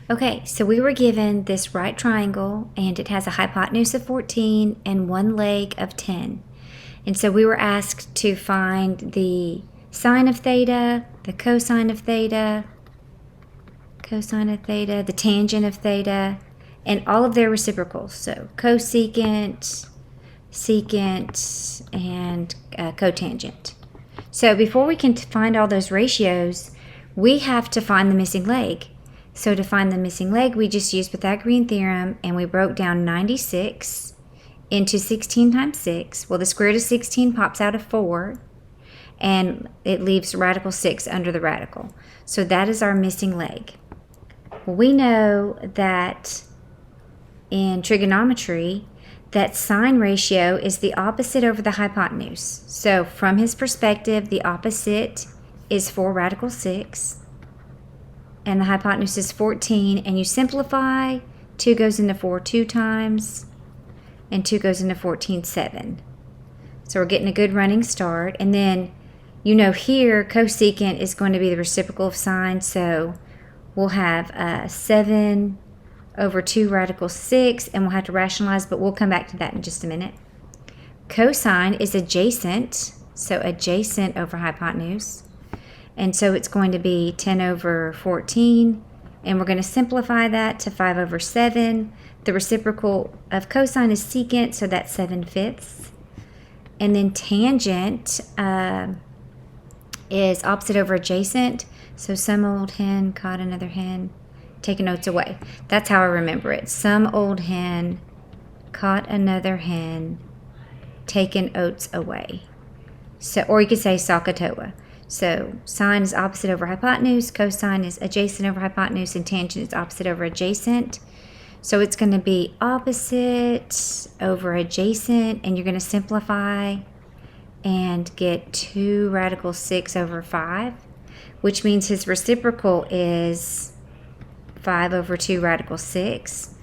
Okay, so we were given this right triangle, and it has a hypotenuse of 14 and one leg of 10. And so we were asked to find the sine of theta, the cosine of theta, the tangent of theta, and all of their reciprocals. So cosecant, secant, and cotangent. So before we can find all those ratios, we have to find the missing leg. So to find the missing leg, we just used Pythagorean theorem, and we broke down 96 into 16 times 6. Well, the square root of 16 pops out of 4, and it leaves radical 6 under the radical. So that is our missing leg. Well, we know that in trigonometry, that sine ratio is the opposite over the hypotenuse. So from his perspective, the opposite is 4 radical 6. And the hypotenuse is 14, and you simplify. 2 goes into 4 2 times, and 2 goes into 14 7. So we're getting a good running start. And then, here cosecant is going to be the reciprocal of sine, so we'll have 7 over 2 radical 6, and we'll have to rationalize, but we'll come back to that in just a minute. Cosine is adjacent, so adjacent over hypotenuse. And so it's going to be 10 over 14, and we're going to simplify that to 5 over 7. The reciprocal of cosine is secant, so that's 7/5. And then tangent is opposite over adjacent, so some old hen caught another hen, taking oats away. That's how I remember it. Some old hen caught another hen, taking oats away. So, or you could say SOHCAHTOA. So sine is opposite over hypotenuse, cosine is adjacent over hypotenuse, and tangent is opposite over adjacent. So it's going to be opposite over adjacent, and you're going to simplify and get 2 radical 6 over 5, which means his reciprocal is 5 over 2 radical 6.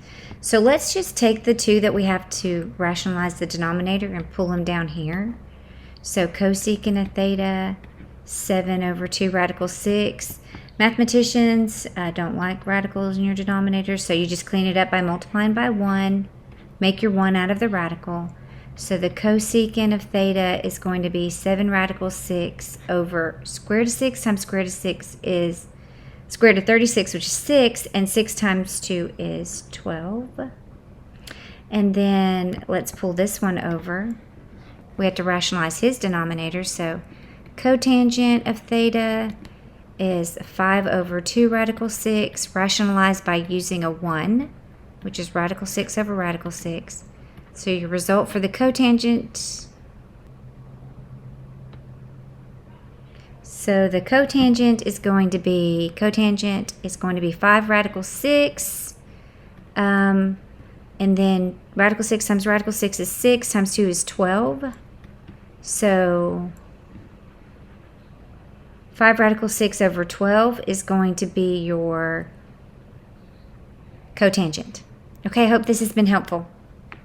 So let's just take the 2 that we have to rationalize the denominator and pull them down here. So cosecant of theta, 7 over 2 radical 6. Mathematicians don't like radicals in your denominator, so you just clean it up by multiplying by 1. Make your 1 out of the radical. So the cosecant of theta is going to be 7 radical 6 over square root of 6 times square root of 6 is square root of 36, which is 6, and 6 times 2 is 12. And then let's pull this one over. We have to rationalize his denominator, so cotangent of theta is 5 over 2 radical 6, rationalized by using a 1, which is radical 6 over radical 6. So your result for the cotangent, the cotangent is going to be 5 radical 6, and then radical 6 times radical 6 is 6, times 2 is 12. So 5 radical 6 over 12 is going to be your cotangent. Okay, I hope this has been helpful.